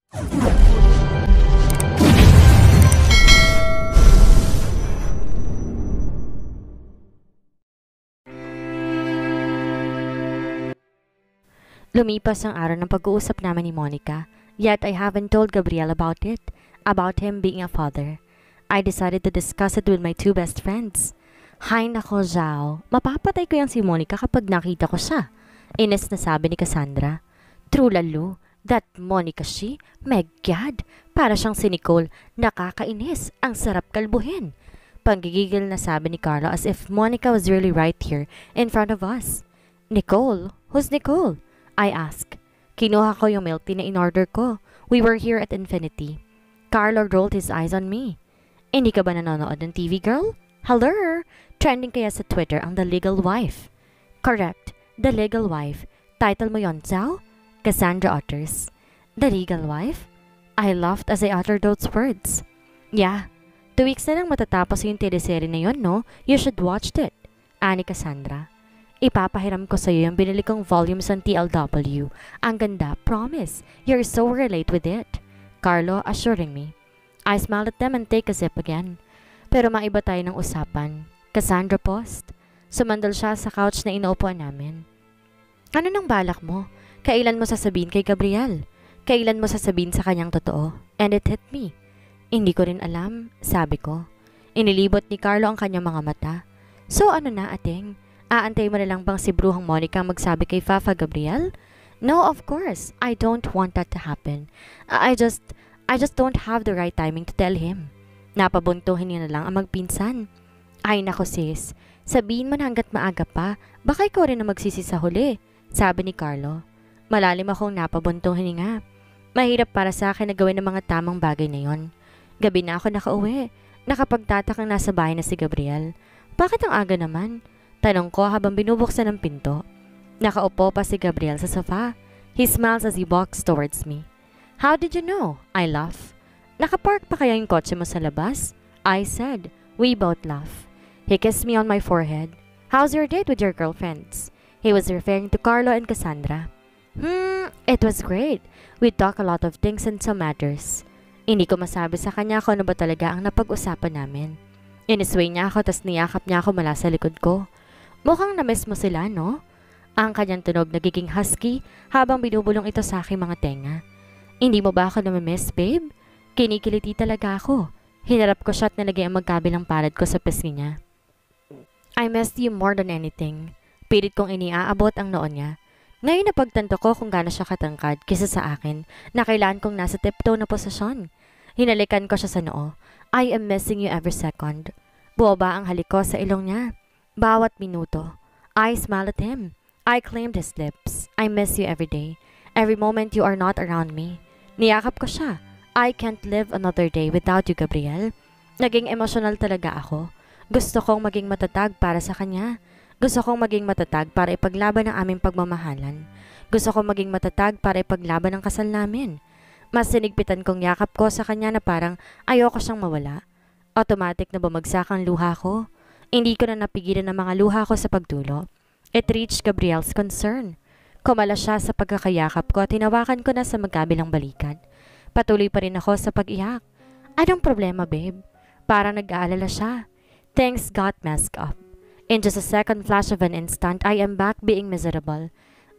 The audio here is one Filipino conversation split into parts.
Lumipas ang araw ng pag-uusap namin ni Monica, yet I haven't told Gabriel about it, about him being a father. I decided to discuss it with my two best friends. Hay nako, Zhao, mapapatay ko yang si Monica kapag nakita ko siya. Ines na sabi ni Cassandra. True lalo, that Monica she, my God, para siyang si Nicole, nakakainis, ang sarap kalbuhin. Panggigigil na sabi ni Carlo as if Monica was really right here in front of us. Nicole? Who's Nicole? I asked. Kinuha ko yung milk tea na in-order ko. We were here at Infinity. Carlo rolled his eyes on me. Hindi ka ba nanonood ng TV, girl? Hello! Trending kaya sa Twitter ang The Legal Wife. Correct, The Legal Wife. Title mo yon, Zhao? Cassandra utters. The Legal Wife? I laughed as I uttered those words. Yeah, 2 weeks na lang matatapos yung teleserye na yon, no? You should watch it. Ani Cassandra. Ipapahiram ko sa'yo yung binili kong volumes ng TLW. Ang ganda, promise. You're so relate with it. Carlo assuring me. I smiled at them and take a sip again. Pero maiba tayo ng usapan. Cassandra paused. Sumandal siya sa couch na inuupuan namin. Ano nang balak mo? Kailan mo sasabihin kay Gabriel? Kailan mo sasabihin sa kanyang totoo? And it hit me. Hindi ko rin alam, sabi ko. Inilibot ni Carlo ang kanyang mga mata. So ano na, ating? Aantay mo na lang bang si Bruhang Monica magsabi kay Fafa Gabriel? No, of course. I don't want that to happen. I just don't have the right timing to tell him. Napabuntuhin niya na lang ang magpinsan. Ay nako sis, sabihin mo na hanggat maaga pa, baka ikaw rin na magsisi sa huli, sabi ni Carlo. Malalim akong napabuntuhin nga. Mahirap para sa akin na gawin ang mga tamang bagay na yon. Gabi na ako nakauwi. Nakapagtatakang nasa bahay na si Gabriel. Bakit ang aga naman? Tanong ko habang binubuksan ang pinto. Nakaupo pa si Gabriel sa sofa. He smiles as he walks towards me. How did you know? I laugh. Nakapark pa kaya yung kotse mo sa labas? I said. We both laugh. He kissed me on my forehead. How's your date with your girlfriends? He was referring to Carlo and Cassandra. It was great. We talk a lot of things and some matters. Hindi ko masabi sa kanya kung ano ba talaga ang napag-usapan namin. Inisway niya ako tas niyakap niya ako mula sa likod ko. Mukhang na-miss mo sila, no? Ang kanyang tunog nagiging husky habang binubulong ito sa aking mga tenga. Hindi mo ba ako na-miss, babe? Kinikiliti talaga ako. Hinarap ko siya at nalagay ang magkabilang palad ko sa pisngi niya. I missed you more than anything. Pilit kong iniaabot ang noon niya. Ngayon napagtanto ko kung gaano siya katangkad kaysa sa akin na kailangan kong nasa tiptoe na posisyon. Hinalikan ko siya sa noo. I am missing you every second. Buwaba ang halik ko sa ilong niya. Bawat minuto. I smiled at him. I claimed his lips. I miss you every day. Every moment you are not around me. Niyakap ko siya. I can't live another day without you, Gabriel. Naging emotional talaga ako. Gusto kong maging matatag para sa kanya. Gusto kong maging matatag para ipaglaban ang aming pagmamahalan. Gusto kong maging matatag para ipaglaban ang kasal namin. Mas sinigpitan kong yakap ko sa kanya na parang ayoko siyang mawala. Automatic na bumagsak ang luha ko. Hindi ko na napigilan ang mga luha ko sa pagdulo. It reached Gabriel's concern. Kumala siya sa pagkakayakap ko at hinawakan ko na sa magkabilang balikat. Patuloy pa rin ako sa pag-iyak. Anong problema, babe? Parang nag-aalala siya. Things got messed up. In just a second flash of an instant, I am back being miserable.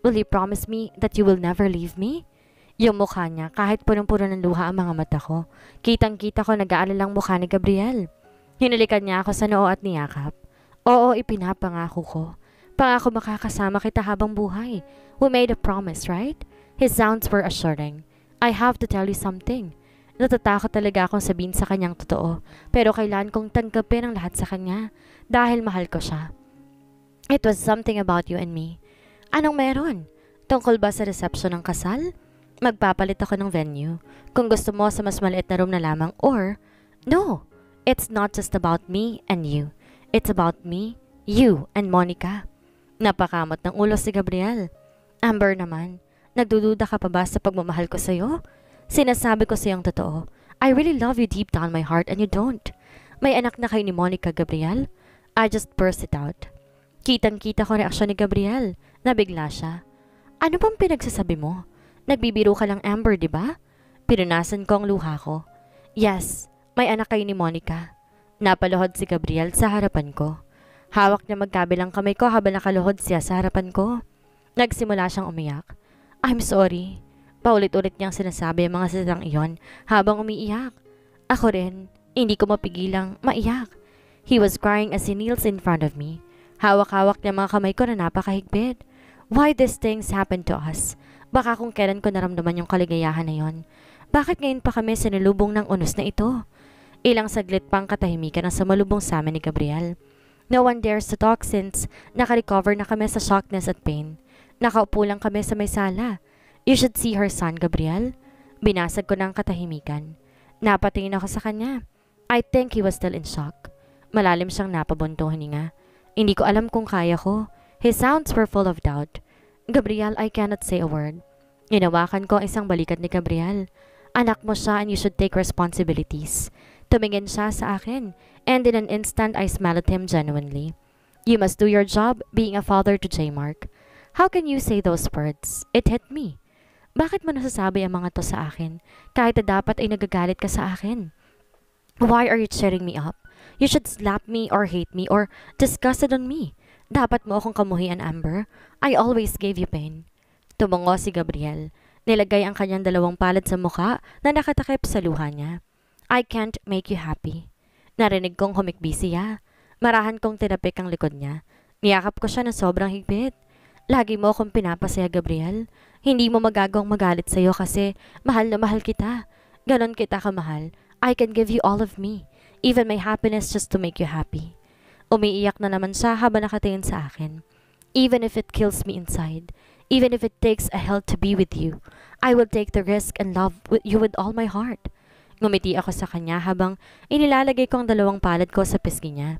Will you promise me that you will never leave me? Yung mukha niya, kahit punong-puno ng luha ang mga mata ko, kitang-kita ko nag-aalalang mukha ni Gabriel. Hinalikan niya ako sa noo at niyakap. Oo, ipinapangako ko. Pangako makakasama kita habang buhay. We made a promise, right? His sounds were assuring. I have to tell you something. Natatakot talaga akong sabihin sa kanyang totoo, pero kailangan kong tanggapin ang lahat sa kanya dahil mahal ko siya. It was something about you and me. Anong meron? Tungkol ba sa reception ng kasal? Magpapalit ako ng venue. Kung gusto mo sa mas maliit na room na lamang or... No! It's not just about me and you. It's about me, you, and Monica. Napakamot ng ulo si Gabriel. Amber naman, nagdududa ka pa ba sa pagmamahal ko sa'yo? Sinasabi ko sa'yong totoo. I really love you deep down my heart and you don't. May anak na kayo ni Monica, Gabriel? I just burst it out. Kitang-kita ko reaksyon ni Gabriel. Nabigla siya. Ano bang pinagsasabi mo? Nagbibiro ka lang, Amber, di ba? Pinunasan ko ang luha ko. Yes, may anak kayo ni Monica. Napaluhod si Gabriel sa harapan ko. Hawak niya magkabilang kamay ko habang nakaluhod siya sa harapan ko. Nagsimula siyang umiyak. I'm sorry. Paulit-ulit niyang sinasabi ang mga salitang iyon habang umiiyak. Ako rin, hindi ko mapigilang maiyak. He was crying as he kneels in front of me. Hawak-hawak niya mga kamay ko na napakahigpit. Why these things happen to us? Baka kung kailan ko naramdaman yung kaligayahan na yon. Bakit ngayon pa kami sinalubong ng unos na ito? Ilang saglit pang katahimikan ang sumalubong sa amin ni Gabriel. No one dares to talk since nakarecover na kami sa shockness at pain. Nakaupo lang kami sa may sala. You should see her son, Gabriel. Binasag ko ng katahimikan. Napatingin ako sa kanya. I think he was still in shock. Malalim siyang napabuntong hininga. Hindi ko alam kung kaya ko. His sounds were full of doubt. Gabriel, I cannot say a word. Inawakan ko ang isang balikat ni Gabriel. Anak mo siya and you should take responsibilities. Tumingin siya sa akin, and in an instant I smiled at him genuinely. You must do your job being a father to J. Mark. How can you say those words? It hit me. Bakit mo nasasabi ang mga to sa akin, kahit na dapat ay nagagalit ka sa akin? Why are you cheering me up? You should slap me or hate me or disgust on me. Dapat mo akong kamuhian, Amber. I always gave you pain. Tumungo si Gabriel. Nilagay ang kanyang dalawang palad sa mukha na nakatakip sa luha niya. I can't make you happy. Narinig kong humikbi siya. Marahan kong tinapik ang likod niya. Niyakap ko siya na sobrang higpit. Lagi mo akong pinapasaya, Gabriel. Hindi mo magagawang magalit sa'yo kasi mahal na mahal kita. Ganon kita kamahal. I can give you all of me. Even my happiness just to make you happy. Umiiyak na naman siya habang nakatingin sa akin. Even if it kills me inside. Even if it takes a hell to be with you. I will take the risk and love you with all my heart. Ngumiti ako sa kanya habang inilalagay ko ang dalawang palad ko sa pisngi niya.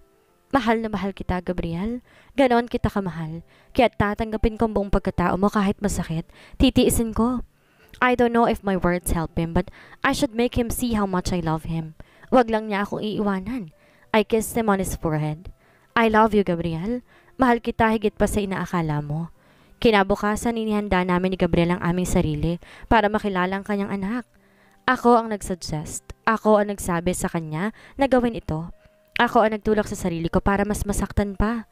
Mahal na mahal kita, Gabriel. Ganon kita kamahal. Kaya tatanggapin ko ang buong pagkatao mo kahit masakit. Titiisin ko. I don't know if my words help him, but I should make him see how much I love him. Wag lang niya akong iiwanan. I kissed him on his forehead. I love you, Gabriel. Mahal kita higit pa sa inaakala mo. Kinabukasan, inihanda namin ni Gabriel ang aming sarili para makilala ang kanyang anak. Ako ang nagsuggest. Ako ang nagsabi sa kanya na gawin ito. Ako ang nagtulak sa sarili ko para mas masaktan pa.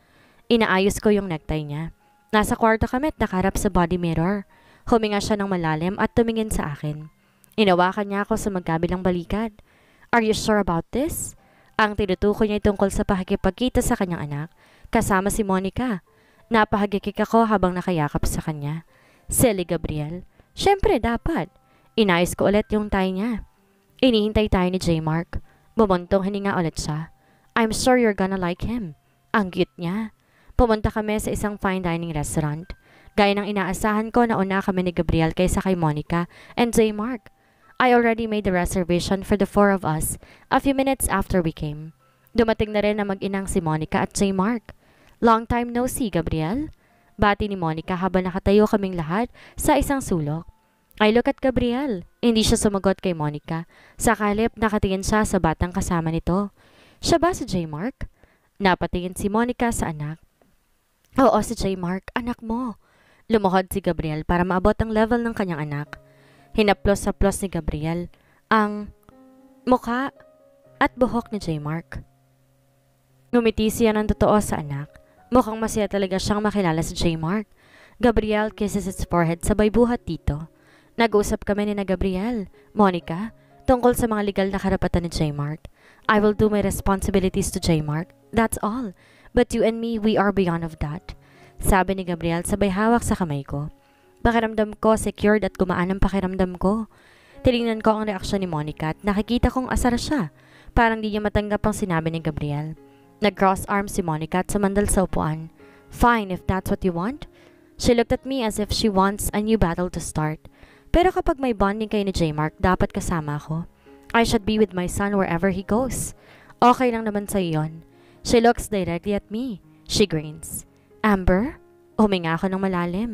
Inaayos ko yung necktie niya. Nasa kwarto kami at nakaharap sa body mirror. Huminga siya ng malalim at tumingin sa akin. Inawakan niya ako sa magkabilang balikat. Are you sure about this? Ang tinutukoy niya tungkol sa pakikipagkita sa kanyang anak, kasama si Monica. Napahagikik ako habang nakayakap sa kanya. Silly Gabriel. Siyempre, dapat. Inayos ko ulit yung tie niya. Inihintay tayo ni J. Mark. Bumuntong hininga ulit siya. I'm sure you're gonna like him. Ang cute niya. Pumunta kami sa isang fine dining restaurant. Gaya ng inaasahan ko, nauna kami ni Gabriel kaysa kay Monica and J. Mark. I already made the reservation for the four of us a few minutes after we came. Dumating na rin na mag-inang si Monica at J. Mark. Long time no see, Gabriel. Bati ni Monica habang nakatayo kaming lahat sa isang sulok. I look at Gabriel. Hindi siya sumagot kay Monica. Sa kalip, nakatingin siya sa batang kasama nito. Siya ba si J. Mark? Napatingin si Monica sa anak. Oo, si J. Mark, anak mo. Lumuhod si Gabriel para maabot ang level ng kanyang anak. Hinaplos-haplos ni Gabriel ang mukha at buhok ni J. Mark. Ngumiti siya ng totoo sa anak. Mukhang masaya talaga siyang makilala si J. Mark. Gabriel kisses his forehead sabay buhat dito. Nag-uusap kami ni na Gabriel, Monica, tungkol sa mga legal na karapatan ni J. Mark. I will do my responsibilities to J. Mark. That's all. But you and me, we are beyond of that. Sabi ni Gabriel sabay hawak sa kamay ko. Pakiramdam ko secured at gumaan ang pakiramdam ko. Tinignan ko ang reaksyon ni Monica at nakikita kong asar siya. Parang di niya matanggap ang sinabi ni Gabriel. Nag-cross arms si Monica at sumandal sa upuan. Fine, if that's what you want. She looked at me as if she wants a new battle to start. Pero kapag may bonding kayo ni J. Mark, dapat kasama ako. I should be with my son wherever he goes. Okay lang naman sa iyon. She looks directly at me. She grins. Amber? Huminga ako ng malalim.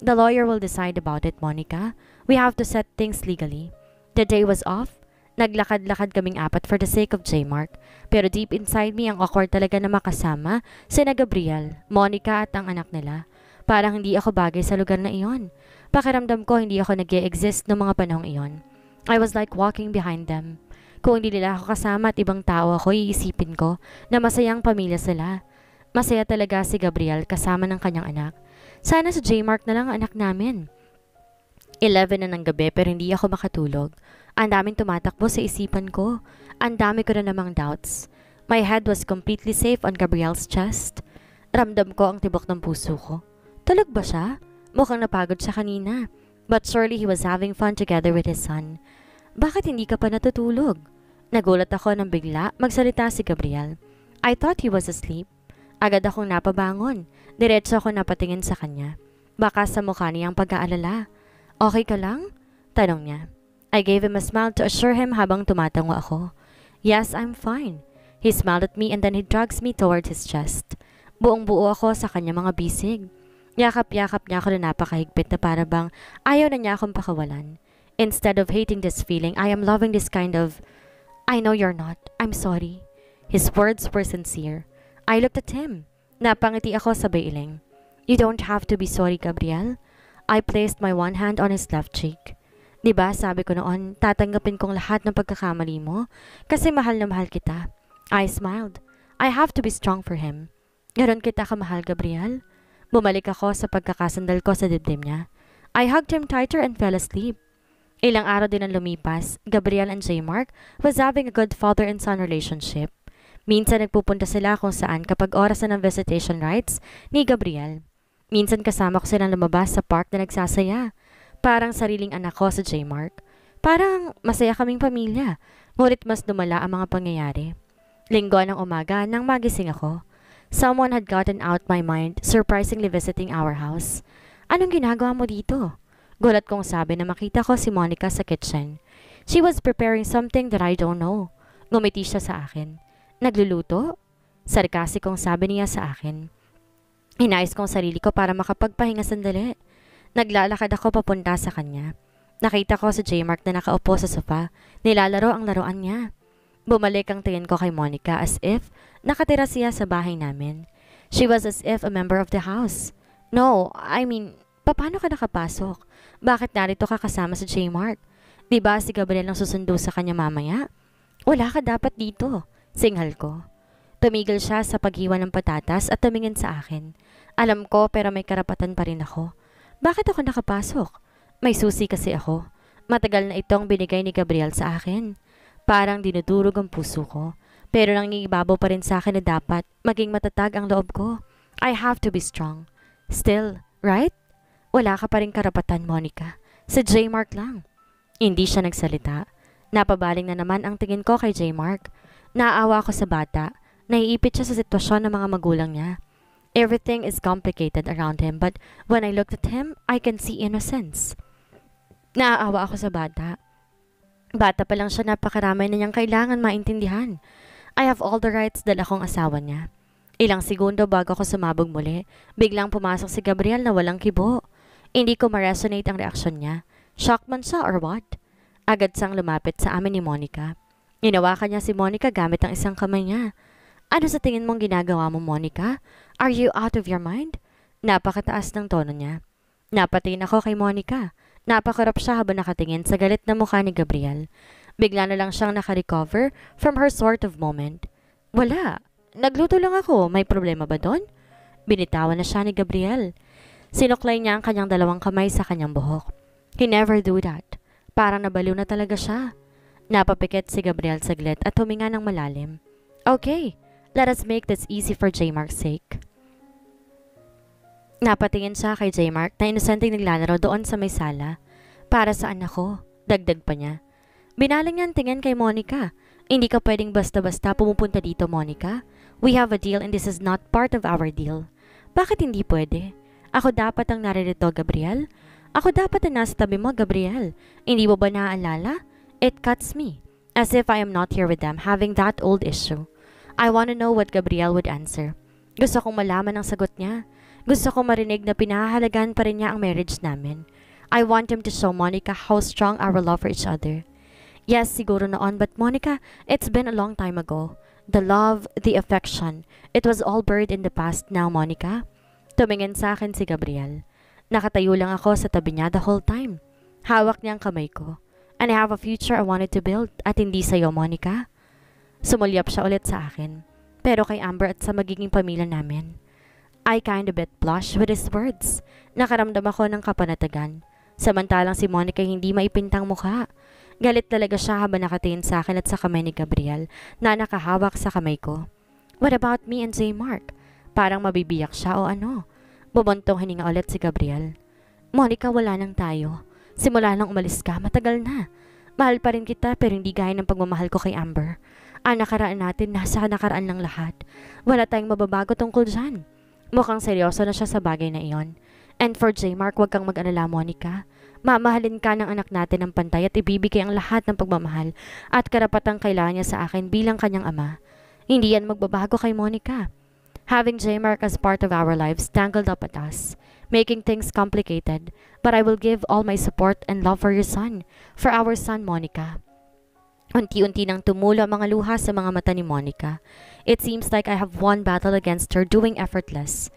The lawyer will decide about it, Monica. We have to set things legally. The day was off. Naglakad-lakad kaming apat for the sake of J. Mark. Pero deep inside me, ang awkward talaga na makasama sina Gabriel, Monica at ang anak nila. Parang hindi ako bagay sa lugar na iyon. Pakiramdam ko hindi ako nag-e-exist noong mga panahong iyon. I was like walking behind them. Kung hindi nila ako kasama at ibang tao ako, iisipin ko na masayang pamilya sila. Masaya talaga si Gabriel kasama ng kanyang anak. Sana si J-Mark na lang ang anak namin. 11 na ng gabi pero hindi ako makatulog. Ang daming tumatakbo sa isipan ko. Ang dami ko na namang doubts. My head was completely safe on Gabriel's chest. Ramdam ko ang tibok ng puso ko. Tulog ba siya? Mukhang napagod siya kanina. But surely he was having fun together with his son. Bakit hindi ka pa natutulog? Nagulat ako nang bigla magsalita si Gabriel. I thought he was asleep. Agad akong napabangon. Diretso ako napatingin sa kanya. Baka sa mukha niyang pag-aalala. Okay ka lang? Tanong niya. I gave him a smile to assure him habang tumatango ako. Yes, I'm fine. He smiled at me and then he drags me towards his chest. Buong-buo ako sa kanya mga bisig. Yakap-yakap niya ako na napakahigpit na para bang ayaw na niya akong pakawalan. Instead of hating this feeling, I am loving this kind of, I know you're not. I'm sorry. His words were sincere. I looked at him. Napangiti ako sabay iling. You don't have to be sorry, Gabriel. I placed my one hand on his left cheek. Diba sabi ko noon, tatanggapin kong lahat ng pagkakamali mo kasi mahal na mahal kita. I smiled. I have to be strong for him. Ganon kita kamahal, Gabriel. Bumalik ako sa pagkakasandal ko sa dibdib niya. I hugged him tighter and fell asleep. Ilang araw din ang lumipas, Gabriel and J-Mark was having a good father and son relationship. Minsan nagpupunta sila kung saan kapag oras na ng visitation rights ni Gabriel. Minsan kasama ko silang lumabas sa park na nagsasaya. Parang sariling anak ko sa J-Mark. Parang masaya kaming pamilya, ngunit mas lumala ang mga pangyayari. Linggo ng umaga nang magising ako. Someone had gotten out my mind, surprisingly visiting our house. Anong ginagawa mo dito? Gulat kong sabi na makita ko si Monica sa kitchen. She was preparing something that I don't know. Ngumiti siya sa akin. Nagluluto? Sarkasikong sabi niya sa akin. Inayos kong sarili ko para makapagpahinga sandali. Naglalakad ako papunta sa kanya. Nakita ko si J-Mark na nakaupo sa sofa. Nilalaro ang laruan niya. Bumalik ang tingin ko kay Monica as if nakatira siya sa bahay namin. She was as if a member of the house. No, I mean, paano ka nakapasok? Bakit narito ka kasama sa J-Mark? Diba si Gabriel ang susundo sa kanya mamaya? Wala ka dapat dito. Singhal ko. Tumigil siya sa paghiwa ng patatas at tumingin sa akin. Alam ko pero may karapatan pa rin ako. Bakit ako nakapasok? May susi kasi ako. Matagal na itong binigay ni Gabriel sa akin. Parang dinudurog ang puso ko. Pero nangingibabaw pa rin sa akin na dapat maging matatag ang loob ko. I have to be strong. Still, right? Wala ka pa rin karapatan, Monica. Sa J-Mark lang. Hindi siya nagsalita. Napabaling na naman ang tingin ko kay J-Mark. Naawa ako sa bata. Naiipit siya sa sitwasyon ng mga magulang niya. Everything is complicated around him but when I looked at him, I can see innocence. Naaawa ako sa bata. Bata pa lang siya, napakaramay na niyang kailangan maintindihan. I have all the rights dahil akong asawa niya. Ilang segundo bago ako sumabog muli, biglang pumasok si Gabriel na walang kibo. Hindi ko ma-resonate ang reaksyon niya. Shock man siya or what? Agad siyang lumapit sa amin ni Monica. Hinawakan niya si Monica gamit ang isang kamay niya. Ano sa tingin mong ginagawa mo, Monica? Are you out of your mind? Napakataas ng tono niya. Napatingin ako kay Monica. Napakarap siya habang nakatingin sa galit na mukha ni Gabriel. Bigla na lang siyang nakarecover from her sort of moment. Wala. Nagluto lang ako. May problema ba doon? Binitawan na siya ni Gabriel. Sinuklay niya ang kanyang dalawang kamay sa kanyang buhok. He never do that. Parang nabaliw na talaga siya. Napapikit si Gabriel saglit at huminga ng malalim. Okay, let us make this easy for J-Mark's sake. Napatingin siya kay J-Mark na inosenteng naglalaro doon sa may sala. Para saan ako? Dagdag pa niya. Binaling niya ang tingin kay Monica. Hindi ka pwedeng basta-basta pumupunta dito, Monica. We have a deal and this is not part of our deal. Bakit hindi pwede? Ako dapat ang naririto, Gabriel? Ako dapat ang nasa tabi mo, Gabriel. Hindi mo ba naaalala? It cuts me. As if I am not here with them having that old issue. I want to know what Gabriel would answer. Gusto kong malaman ang sagot niya. Gusto kong marinig na pinahahalagan pa rin niya ang marriage namin. I want him to show Monica how strong our love for each other. Yes, siguro noon, but Monica, it's been a long time ago. The love, the affection, it was all buried in the past now, Monica. Tumingin sa akin si Gabriel. Nakatayo lang ako sa tabi niya the whole time. Hawak niya ang kamay ko. And I have a future I wanted to build at hindi sa'yo, Monica. Sumulyap siya ulit sa akin. Pero kay Amber at sa magiging pamilya namin. I kind of bit blushed with his words. Nakaramdam ako ng kapanatagan. Samantalang si Monica hindi maipintang mukha. Galit talaga siya habang nakatingin sa akin at sa kamay ni Gabriel na nakahawak sa kamay ko. What about me and J. Mark? Parang mabibiyak siya o ano? Bubuntong hininga ulit si Gabriel. Monica, wala nang tayo. Simula nang umalis ka, matagal na. Mahal pa rin kita pero hindi gaya ng pagmamahal ko kay Amber. Ang nakaraan natin, nasa nakaraan lang lahat. Wala tayong mababago tungkol dyan. Mukhang seryoso na siya sa bagay na iyon. And for J. Mark, huwag kang mag-alala, Monica. Mamahalin ka ng anak natin ng pantay at ibibigay ang lahat ng pagmamahal at karapatang kailangan niya sa akin bilang kanyang ama. Hindi yan magbabago kay Monica. Having J. Mark as part of our lives tangled up at us, making things complicated, but I will give all my support and love for your son, for our son, Monica. Unti-unti nang tumulo ang mga luha sa mga mata ni Monica. It seems like I have won battle against her doing effortless.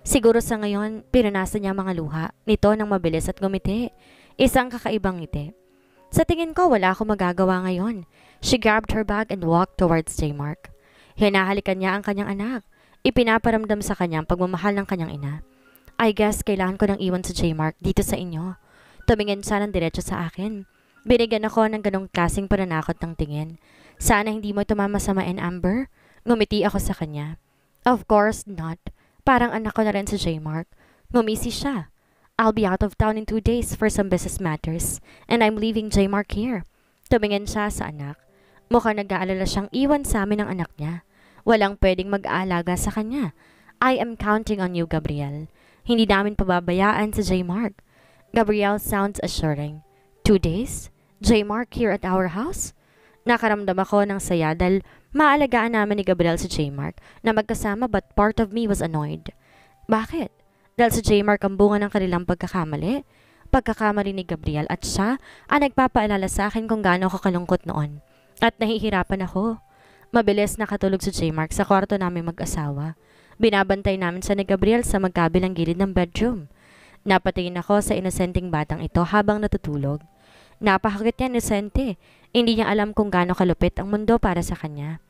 Siguro sa ngayon, pinanasan niya ang mga luha nito ng mabilis at ngumiti. Isang kakaibang ngiti. Sa tingin ko, wala akong magagawa ngayon. She grabbed her bag and walked towards J. Mark. Hinahalikan niya ang kanyang anak. Ipinaparamdam sa kanya ang pagmamahal ng kanyang ina. I guess kailangan ko nang iwan sa J. Mark dito sa inyo. Tumingin siya ng diretso sa akin. Binigyan ako ng ganong klaseng pananakot ng tingin. Sana hindi mo ito mamasamain, Amber. Ngumiti ako sa kanya. Of course not. Parang anak ko na rin si J. Mark. Ngumisi siya. I'll be out of town in 2 days for some business matters. And I'm leaving J. Mark here. Tumingin siya sa anak. Mukhang nag-aalala siyang iwan sa amin ng anak niya. Walang pwedeng mag-aalaga sa kanya. I am counting on you, Gabriel. Hindi namin pababayaan si J. Mark. Gabriel sounds assuring. 2 days? J. Mark here at our house? Nakaramdam ako ng saya dahil maalagaan namin ni Gabriel si J. Mark na magkasama but part of me was annoyed. Bakit? Dahil si J. Mark ang bunga ng kanilang pagkakamali? Pagkakamali ni Gabriel at siya ang nagpapaalala sa akin kung gaano ako kalungkot noon. At nahihirapan ako. Mabilis nakatulog si J. Mark sa kwarto namin mag-asawa. Binabantay namin sa ni Gabriel sa magkabilang gilid ng bedroom. Napatingin ako sa inosenteng batang ito habang natutulog. Napakakit niya, inosente. Hindi niya alam kung gaano kalupit ang mundo para sa kanya.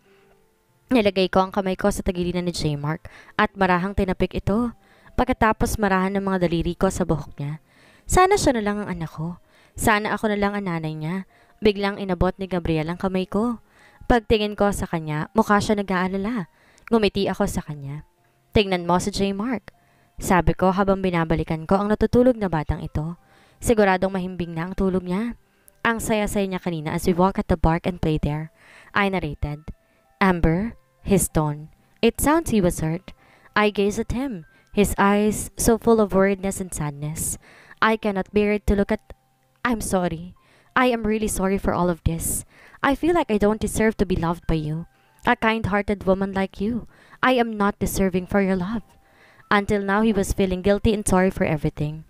Nilagay ko ang kamay ko sa tagiliran ni J. Mark at marahang tinapik ito. Pagkatapos marahan ng mga daliri ko sa buhok niya. Sana siya na lang ang anak ko. Sana ako na lang ang nanay niya. Biglang inabot ni Gabriel ang kamay ko. Pagtingin ko sa kanya, mukha siya nag-aalala. Ngumiti ako sa kanya. Tingnan mo si J. Mark. Sabi ko habang binabalikan ko ang natutulog na batang ito. Siguradong mahimbing na ang tulog niya. Ang saya-saya niya kanina as we walk at the park and play there. I narrated. Amber, his tone. It sounds he was hurt. I gazed at him, his eyes so full of worriedness and sadness. I cannot bear it to look at... I'm sorry. I am really sorry for all of this. I feel like I don't deserve to be loved by you. A kind-hearted woman like you. I am not deserving for your love. Until now, he was feeling guilty and sorry for everything.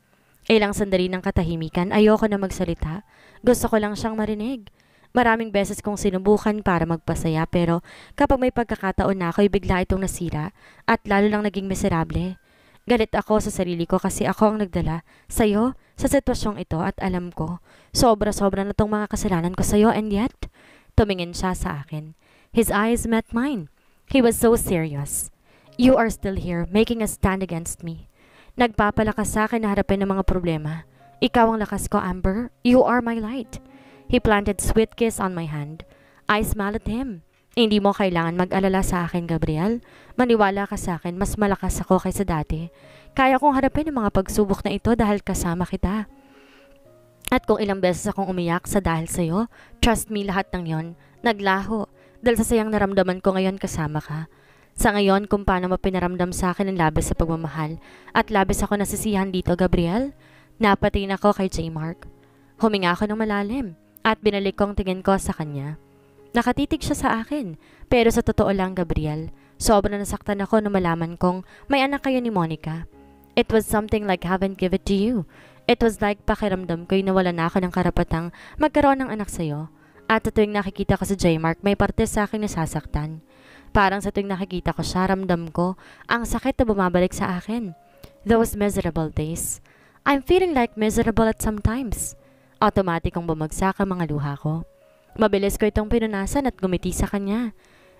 Ilang sandali ng katahimikan, ayoko na magsalita. Gusto ko lang siyang marinig. Maraming beses kong sinubukan para magpasaya pero kapag may pagkakataon na ako'y bigla itong nasira at lalo lang naging miserable. Galit ako sa sarili ko kasi ako ang nagdala sa'yo sa sitwasyong ito at alam ko, sobra-sobra na tong mga kasalanan ko sa'yo and yet, tumingin siya sa akin. His eyes met mine. He was so serious. You are still here, making a stand against me. Nagpapalakas sa akin na harapin ang mga problema. Ikaw ang lakas ko, Amber. You are my light. He planted sweet kiss on my hand. I smiled at him. Hindi mo kailangan mag-alala sa akin, Gabriel. Maniwala ka sa akin, mas malakas ako kaysa dati. Kaya kong harapin ang mga pagsubok na ito dahil kasama kita. At kung ilang beses akong umiyak sa dahil sa'yo, trust me, lahat ng yon naglaho. Dahil sa sayang naramdaman ko ngayon kasama ka. Sa ngayon kung paano mo pinaramdam sa akin ang labis sa pagmamahal at labis ako nasisiyahan dito, Gabriel, napatingin ako kay J. Mark. Huminga ako ng malalim at binalik kong tingin ko sa kanya. Nakatitig siya sa akin, pero sa totoo lang, Gabriel, sobrang nasaktan ako nung malaman kong may anak kayo ni Monica. It was something like heaven give it to you. It was like pakiramdam ko'y nawala na ako ng karapatang magkaroon ng anak sa'yo. At sa tuwing nakikita ko si J. Mark, may parte sa akin nasasaktan. Parang sa tuwing nakikita ko siya, ramdam ko ang sakit na bumabalik sa akin. Those miserable days. I'm feeling like miserable at sometimes. Automatikong bumagsak ang mga luha ko. Mabilis ko itong pinunasan at gumiti sa kanya.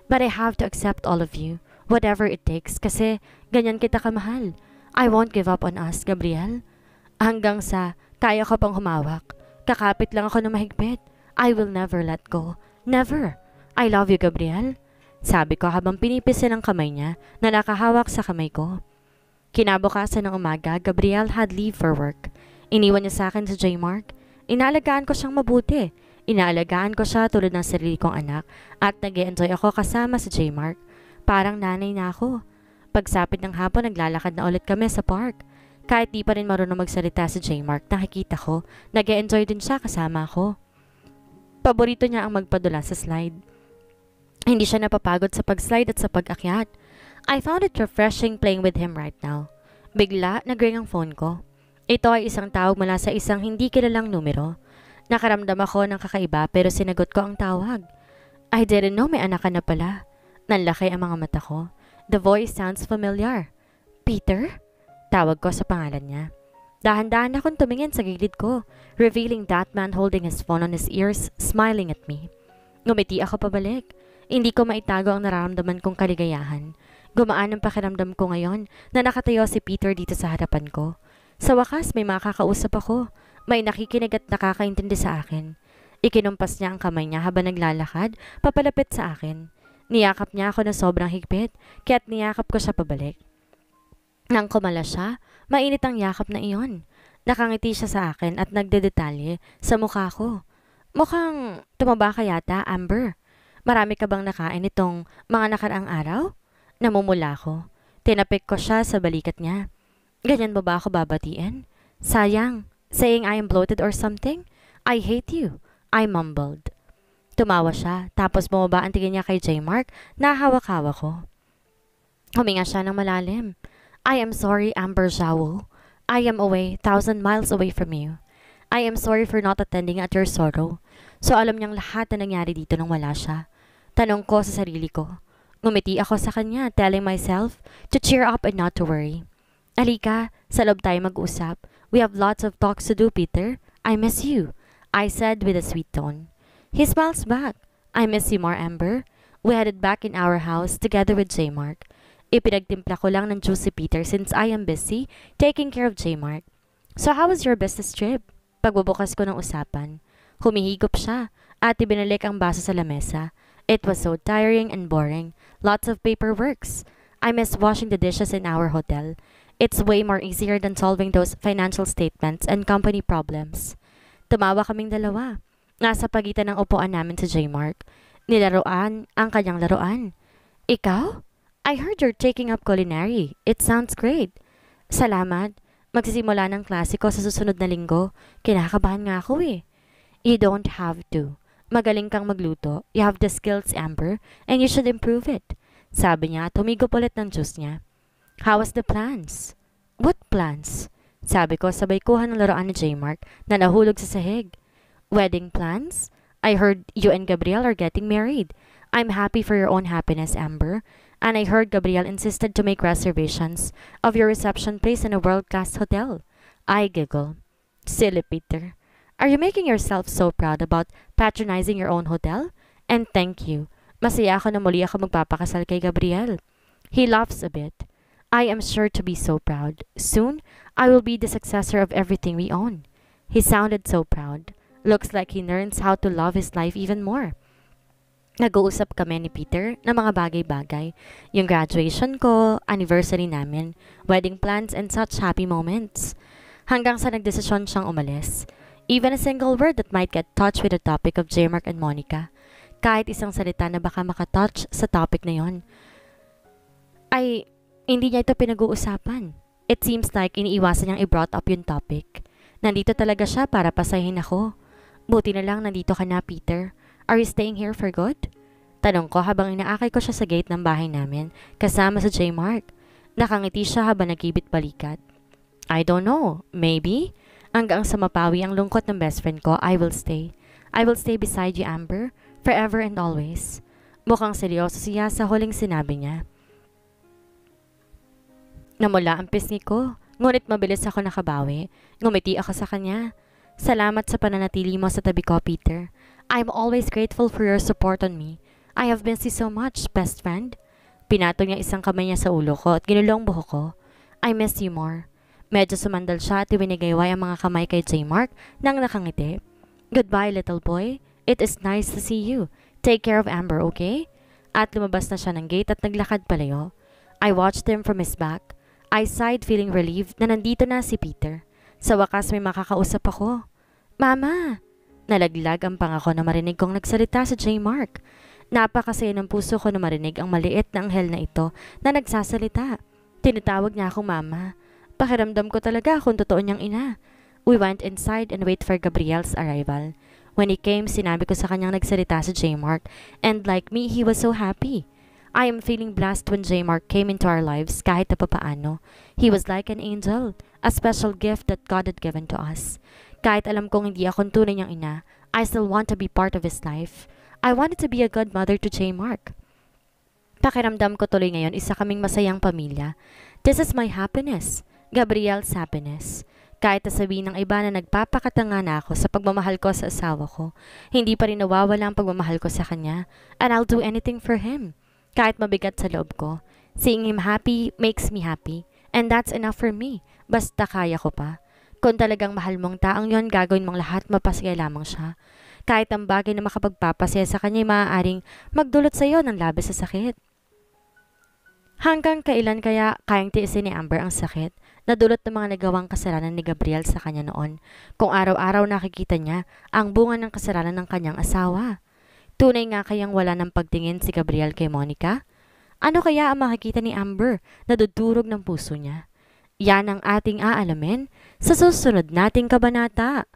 But I have to accept all of you, whatever it takes, kasi ganyan kita kamahal. I won't give up on us, Gabriel. Hanggang sa kaya ko pang humawak. Kakapit lang ako ng mahigpit. I will never let go. Never. I love you, Gabriel. Sabi ko habang pinipisin ang kamay niya na nakahawak sa kamay ko. Kinabukasan ng umaga, Gabriel had leave for work. Iniwan niya sa akin sa J-Mark. Inaalagaan ko siyang mabuti. Inaalagaan ko siya tulad ng sarili kong anak at nag-e-enjoy ako kasama sa J-Mark. Parang nanay na ako. Pagsapit ng hapon, naglalakad na ulit kami sa park. Kahit di pa rin marunong magsalita si J-Mark, nakikita ko, nag-e-enjoy din siya kasama ako. Paborito niya ang magpadula sa slide. Hindi siya napapagod sa pag-slide at sa pag-akyat. I found it refreshing playing with him right now. Bigla, nag-ring ang phone ko. Ito ay isang tawag mula sa isang hindi kilalang numero. Nakaramdam ako ng kakaiba pero sinagot ko ang tawag. I didn't know may anak ka na pala. Nanlaki ang mga mata ko. The voice sounds familiar. Peter? Tawag ko sa pangalan niya. Dahan-dahan akong tumingin sa gilid ko, revealing that man holding his phone on his ears, smiling at me. Ngumiti ako pabalik. Hindi ko maitago ang nararamdaman kong kaligayahan. Gumaan ang pakiramdam ko ngayon na nakatayo si Peter dito sa harapan ko. Sa wakas, may makakausap ako. May nakikinig at nakakaintindi sa akin. Ikinumpas niya ang kamay niya habang naglalakad, papalapit sa akin. Niyakap niya ako na sobrang higpit, kaya't niyakap ko siya pabalik. Nang kumala siya, mainit ang yakap na iyon. Nakangiti siya sa akin at nagdedetalye sa mukha ko. Mukhang tumaba ka yata, Amber. Marami ka bang nakain itong mga nakaraang araw? Namumula ko. Tinapik ko siya sa balikat niya. Ganyan mo ba ako babatiin? Sayang, saying I am bloated or something? I hate you, I mumbled. Tumawa siya, tapos bumaba ang tingin niya kay J-Mark na hawak-hawak ko. Huminga siya ng malalim. I am sorry, Amber Zhao. I am away, 1,000 miles away from you. I am sorry for not attending at your sorrow. So alam niyang lahat na nangyari dito nang wala siya. Tanong ko sa sarili ko. Ngumiti ako sa kanya, telling myself to cheer up and not to worry. Alika, sa loob tayo mag-usap. We have lots of talks to do, Peter. I miss you, I said with a sweet tone. He smiles back. I miss you more, Amber. We headed back in our house together with J-Mark. Ipinagtimpla ko lang ng juice si Peter since I am busy taking care of J-Mark. So how was your business trip? Pagbubukas ko ng usapan. Humihigop siya at ibinalik ang baso sa lamesa. It was so tiring and boring. Lots of paperworks. I miss washing the dishes in our hotel. It's way more easier than solving those financial statements and company problems. Tumawa kaming dalawa. Nasa pagitan ng upuan namin si J-Mark. Nilaruan ang kanyang laruan. Ikaw? I heard you're taking up culinary. It sounds great. Salamat. Magsisimula ng klase ko sa susunod na linggo. Kinakabahan nga ako eh. You don't have to. Magaling kang magluto. You have the skills, Amber, and you should improve it. Sabi niya at humigop ulit ng juice niya. How was the plans? What plans? Sabi ko sabay kuha ng laruan ni J-Mark na nahulog sa sahig. Wedding plans? I heard you and Gabriel are getting married. I'm happy for your own happiness, Amber. And I heard Gabriel insisted to make reservations of your reception place in a world-class hotel. I giggle. Silly Peter. Are you making yourself so proud about patronizing your own hotel? And thank you. Masaya ako na muli ako magpapakasal kay Gabriel. He laughs a bit. I am sure to be so proud. Soon, I will be the successor of everything we own. He sounded so proud. Looks like he learns how to love his life even more. Nag-uusap kami ni Peter ng mga bagay-bagay. Yung graduation ko, anniversary namin, wedding plans, and such happy moments. Hanggang sa nagdesisyon siyang umalis. Even a single word that might get touched with the topic of J-Mark and Monica. Kahit isang salita na baka makatouch sa topic na yon. Ay, hindi niya ito pinag-uusapan. It seems like iniiwasan niyang i-brought up yung topic. Nandito talaga siya para pasahin ako. Buti na lang nandito ka na, Peter. Are you staying here for good? Tanong ko habang inaakay ko siya sa gate ng bahay namin kasama sa J-Mark. Nakangiti siya habang nagkibit balikat. I don't know. Maybe? Hanggang sa mapawi ang lungkot ng best friend ko, I will stay. I will stay beside you, Amber, forever and always. Mukhang seryoso siya sa huling sinabi niya. Namula ang pisngi ko, ngunit mabilis ako nakabawi. Ngumiti ako sa kanya. Salamat sa pananatili mo sa tabi ko, Peter. I'm always grateful for your support on me. I have missed you so much, best friend. Pinatong niya isang kamay niya sa ulo ko at ginulong buhok ko. I miss you more. Medyo sumandal siya at iwinigayway ang mga kamay kay J. Mark nang nakangiti. Goodbye, little boy. It is nice to see you. Take care of Amber, okay? At lumabas na siya ng gate at naglakad palayo. I watched him from his back. I sighed, feeling relieved na nandito na si Peter. Sa wakas may makakausap ako. Mama! Nalaglag ang pangako na marinig kong nagsalita sa J. Mark. Napakasaya ng puso ko na marinig ang maliit na anghel na ito na nagsasalita. Tinatawag niya akong mama. Pakiramdam ko talaga kung totoo niyang ina. We went inside and wait for Gabriel's arrival. When he came, sinabi ko sa kanyang nagsalita sa J. Mark, and like me, he was so happy. I am feeling blessed when J. Mark came into our lives kahit na papaano. He was like an angel, a special gift that God had given to us. Kahit alam kong hindi ako tunay niyang ina, I still want to be part of his life. I wanted to be a good mother to J. Mark. Pakiramdam ko tuloy ngayon isa kaming masayang pamilya. This is my happiness. Gabriel's happiness. Kahit sabihin ng iba na nagpapakatanga na ako sa pagmamahal ko sa asawa ko, hindi pa rin nawawala ang pagmamahal ko sa kanya, and I'll do anything for him. Kahit mabigat sa loob ko, seeing him happy makes me happy, and that's enough for me, basta kaya ko pa. Kung talagang mahal mong taong yon, gagawin mong lahat mapasaya lamang siya. Kahit ang bagay na makapagpapasaya sa kanya ay maaaring magdulot sa iyo ng labis sa sakit. Hanggang kailan kaya kayang tiisin ni Amber ang sakit na dulot ng mga nagawang kasalanan ni Gabriel sa kanya noon, kung araw-araw nakikita niya ang bunga ng kasalanan ng kanyang asawa? Tunay nga kayang wala ng pagtingin si Gabriel kay Monica? Ano kaya ang makikita ni Amber na dudurog ng puso niya? Yan ang ating aalamin sa susunod nating kabanata.